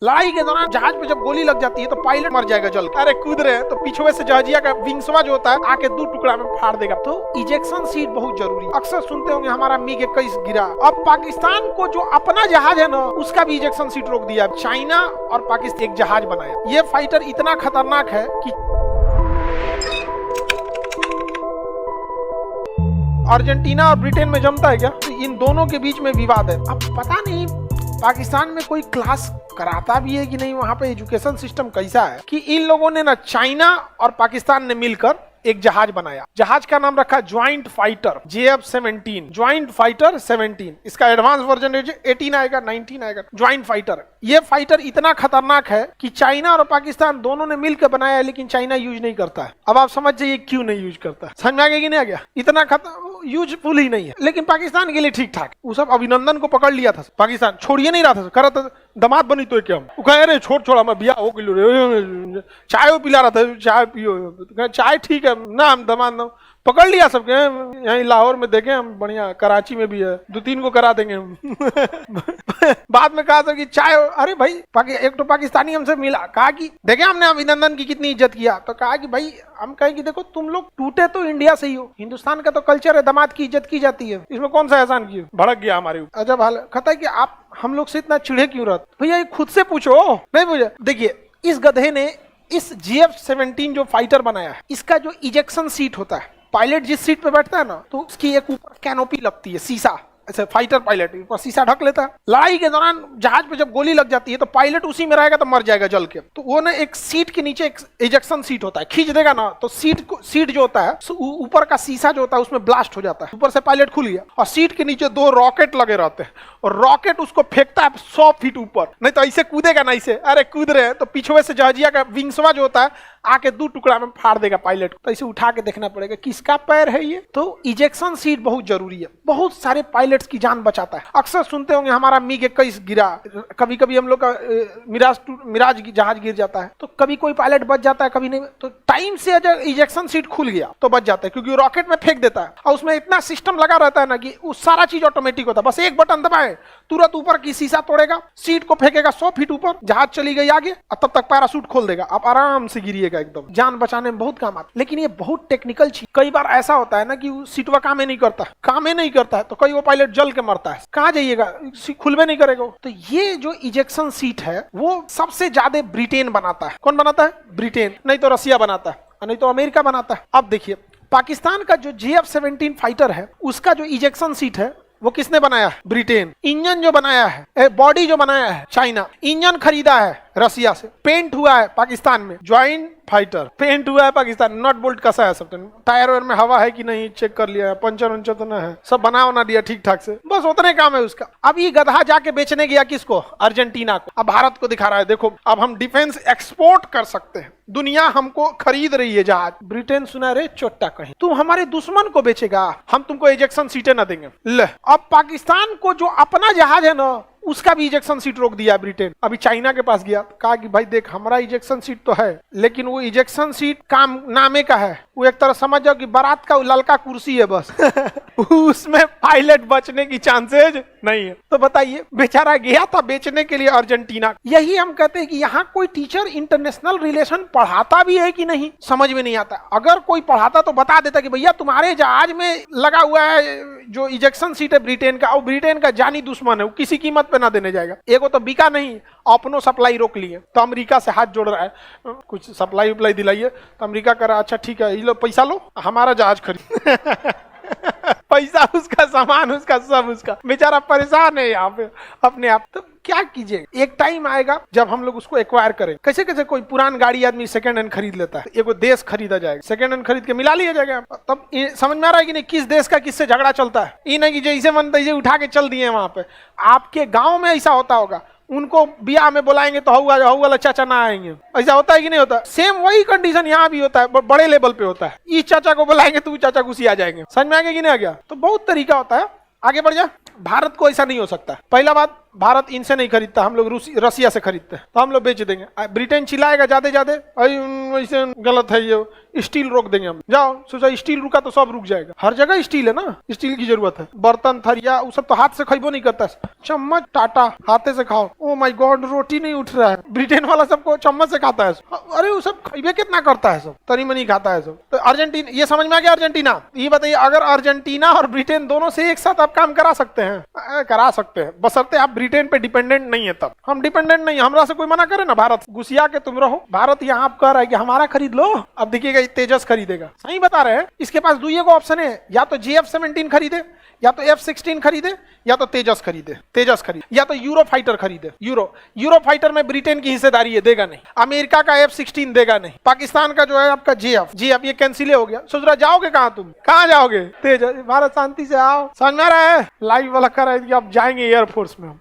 लड़ाई के दौरान जहाज पे जब गोली लग जाती है तो पायलट मर जाएगा जल के। अरे कूद रहे हैं तो पीछे से जहाजिया का विंग्सवा जो होता है आके दो टुकड़ा में फाड़ देगा। तो इजेक्शन सीट बहुत जरूरी। अक्सर सुनते होंगे हमारा MiG 21 गिरा। अब पाकिस्तान को जो अपना जहाज है ना उसका भी इजेक्शन सीट रोक दिया। चाइना और पाकिस्तान एक जहाज बनाया। ये फाइटर इतना खतरनाक है कि अर्जेंटीना और ब्रिटेन में जमता है क्या? तो इन दोनों के बीच में विवाद है। अब पता नहीं पाकिस्तान में कोई क्लास कराता भी है कि नहीं, वहां पे एजुकेशन सिस्टम कैसा है कि इन लोगों ने ना चाइना और पाकिस्तान ने मिलकर एक जहाज बनाया। जहाज का नाम रखा joint fighter JF-17, joint fighter 17। इसका एडवांस वर्जन 18 आएगा, 19 आएगा। ज्वाइंट फाइटर, ये फाइटर इतना खतरनाक है कि चाइना और पाकिस्तान दोनों ने मिलकर बनाया है, लेकिन चाइना यूज नहीं करता है। अब आप समझ जाइए क्यों नहीं यूज करता है। समझ में आ गया कि नहीं आ गया? इतना यूजफुल ही नहीं है, लेकिन पाकिस्तान के लिए ठीक ठाक। वो सब अभिनंदन को पकड़ लिया था, पाकिस्तान छोड़िए नहीं रहा था, करा था दामाद बनी तो क्या हम कह रहे छोड़ मैं बिया हो किलो चाय पिला रहा था, चाय पियो, चाय ठीक है ना, हम दामाद ना पकड़ लिया सबके। यहीं लाहौर में देखे हम, बढ़िया कराची में भी है, 2-3 को करा देंगे हम। बाद में कहा था कि चाय, अरे भाई एक तो पाकिस्तानी हमसे मिला, कहा कि देखे हमने अभिनंदन की कितनी इज्जत किया। तो कहा कि भाई हम कहें कि देखो तुम लोग टूटे तो इंडिया से ही हो, हिंदुस्तान का तो कल्चर है दामाद की इज्जत की जाती है, इसमें कौन सा एहसान किया। भड़क गया हमारे ऊपर। अजब हाल कहता है कि आप हम लोग से इतना चिढ़े क्यों रहते। भैया खुद से पूछो, नहीं पूछे। देखिए इस गधे ने इस JF-17 जो फाइटर बनाया है, इसका जो इजेक्शन सीट होता है, पायलट जिस सीट पे बैठता है ना, तो उसकी एक ऊपर कैनोपी लगती है, शीशा। ऐसे फाइटर पायलट ऊपर शीशा ढक लेता है। लड़ाई के दौरान जहाज पे जब गोली लग जाती है तो पायलट उसी में रहेगा तो मर जाएगा जल के। तो वो ना एक सीट के नीचे एक इजेक्शन सीट होता है, खींच देगा ना तो सीट जो होता है ऊपर का शीशा जो होता है उसमें ब्लास्ट हो जाता है। ऊपर से पायलट खुल गया और सीट के नीचे 2 रॉकेट लगे रहते हैं और रॉकेट उसको फेंकता है 100 फीट ऊपर। नहीं तो ऐसे कूदेगा ना, ऐसे अरे कूद रहे हैं तो पीछे से जहाजिया का विंग्सवा जो होता है आके 2 टुकड़ा में फाड़ देगा पायलट को। तो इसे उठा के देखना पड़ेगा किसका पैर है ये। तो इजेक्शन सीट बहुत जरूरी है, बहुत सारे पायलट्स की जान बचाता है। अक्सर सुनते होंगे हमारा MiG 21 गिरा, कभी कभी हम लोग का मिराज जहाज गिर जाता है, तो कभी कोई पायलट बच जाता है, कभी नहीं। तो टाइम से अगर इजेक्शन सीट खुल गया तो बच जाता है, क्योंकि रॉकेट में फेंक देता है और उसमें इतना सिस्टम लगा रहता है ना कि वो सारा चीज ऑटोमेटिक होता है। बस एक बटन दबाए तुरंत ऊपर की शीशा तोड़ेगा, सीट को फेंकेगा 100 फीट ऊपर, जहाज चली गई आगे और तब तक पैराशूट खोल देगा, आप आराम से गिरिएगा एकदम। जान बचाने में बहुत काम आता है, लेकिन ये बहुत टेक्निकल चीज। कई बार ऐसा होता है ना कि सीटवा काम ही नहीं करता है तो कई वो पायलट जल के मरता है। कहाँ जाइएगा, खुलबे नहीं करेगा। तो ये जो इजेक्शन सीट है वो सबसे ज्यादा ब्रिटेन बनाता है। कौन बनाता है? ब्रिटेन, नहीं तो रसिया बनाता है, नहीं तो अमेरिका बनाता है। अब देखिए पाकिस्तान का जो JF-17 फाइटर है उसका जो इजेक्शन सीट है वो किसने बनाया है? ब्रिटेन। इंजन जो बनाया है, बॉडी जो बनाया है चाइना। इंजन खरीदा है रसिया से। पेंट हुआ है पाकिस्तान में, ज्वाइंट फाइटर पेंट हुआ है पाकिस्तान। नट बोल्ट कसा है सब, टायर वायर में हवा है कि नहीं चेक कर लिया है, पंचर वंचर तो ना है, सब बना दिया ठीक ठाक से, बस उतने काम है उसका। अब ये गधा जाके बेचने गया किसको? अर्जेंटीना को। अब भारत को दिखा रहा है देखो अब हम डिफेंस एक्सपोर्ट कर सकते हैं, दुनिया हमको खरीद रही है जहाज। ब्रिटेन सुना रे चोट्टा कहीं, तुम हमारे दुश्मन को बेचेगा, हम तुमको इजेक्शन सीटें ना देंगे। ले अब पाकिस्तान को जो अपना जहाज है ना उसका भी इजेक्शन सीट रोक दिया ब्रिटेन। अभी चाइना के पास गया, कहा कि भाई देख हमारा इजेक्शन सीट तो है, लेकिन वो इजेक्शन सीट काम नामे का है, वो एक तरह समझ जाओ कि बारात का ललका कुर्सी है बस। उसमें पायलट बचने की चांसेज नहीं है। तो बताइए बेचारा गया था बेचने के लिए अर्जेंटीना। यही हम कहते हैं कि यहाँ कोई टीचर इंटरनेशनल रिलेशन पढ़ाता भी है कि नहीं, समझ में नहीं आता। अगर कोई पढ़ाता तो बता देता कि भैया तुम्हारे जहाज में लगा हुआ है जो इजेक्शन सीट है ब्रिटेन का, और ब्रिटेन का जानी दुश्मन है, वो किसी कीमत पे ना देने जाएगा। एगो तो बिका नहीं, अपनो सप्लाई रोक लिए, तो अमेरिका से हाथ जोड़ रहा है, कुछ सप्लाई उपलाई दिलाइए। तो अमेरिका कर रहा अच्छा ठीक है, लो पैसा लो, हमारा जहाज खरीद। पैसा उसका, सामान उसका, सब उसका, बेचारा परेशान है यहाँ पे अपने आप। तो क्या कीजिएगा, एक टाइम आएगा जब हम लोग उसको एक्वायर करें। कैसे कैसे कोई पुरान गाड़ी आदमी सेकंड हैंड खरीद लेता है, एगो देश खरीदा जाएगा, सेकंड हैंड खरीद के मिला लिया जाएगा। तब समझ में आ रहा है कि नहीं किस देश का किससे झगड़ा चलता है। ये नहीं कि जैसे मन तैसे उठा के चल दिए वहां पे। आपके गाँव में ऐसा होता होगा, उनको बियाह में बुलाएंगे तो हौला चाचा ना आएंगे, ऐसा होता है कि नहीं होता? सेम वही कंडीशन यहाँ भी होता है, बड़े लेवल पे होता है। इस चाचा को बुलाएंगे तो चाचा घुसी आ जाएंगे। समझ में आ गया कि नहीं आ गया? तो बहुत तरीका होता है, आगे बढ़ जा। भारत को ऐसा नहीं हो सकता। पहला बात, भारत इनसे नहीं खरीदता, हम लोग रसिया से खरीदते हैं, तो हम लोग बेच देंगे। ब्रिटेन चिल्लाएगा जाते जाते, वैसे गलत है ये, स्टील रोक देंगे हम। जाओ सोचा स्टील रुका तो सब रुक जाएगा, हर जगह स्टील है ना, स्टील की जरूरत है। बर्तन थरिया वो सब तो हाथ से खइबो नहीं करता, चम्मच टाटा हाथे से खाओ। ओ माय गॉड, रोटी नहीं उठ रहा है। ब्रिटेन वाला सबको चम्मच से खाता है। अरे वो सब खइबे कितना करता है, सब तनी मनी खाता है सब। तो अर्जेंटीना, ये समझ में आ गया अर्जेंटीना। ये बताइए अगर अर्जेंटीना और ब्रिटेन दोनों से एक साथ आप काम करा सकते हैं, करा सकते हैं, बशर्ते आप ब्रिटेन पे डिपेंडेंट नहीं है। तब हम डिपेंडेंट नहीं, हमरा से कोई मना करे ना, भारत घुसिया के तुम रहो। भारत यहाँ आप कह रहा है कि हमारा खरीद लो, अब देखिएगा तेजस खरीदेगा। सही बता रहे हैं। इसके पास दुई को ऑप्शन है, या तो JF-17 खरीदे, या तो F-16 खरीदे, या तो तेजस खरीदे, या तो यूरो फाइटर खरीदे। यूरो फाइटर में ब्रिटेन की हिस्सेदारी है, देगा नहीं। अमेरिका का F-16 देगा नहीं। पाकिस्तान का जो है आपका JF ये कैंसिल हो गया। सोच रहा जाओगे कहां, तुम कहां जाओगे? तेजस। भारत शांति से आओ, समझ में आ रहा है? लाइव वाला कर रहा है कि आप जाएंगे एयरफोर्स में।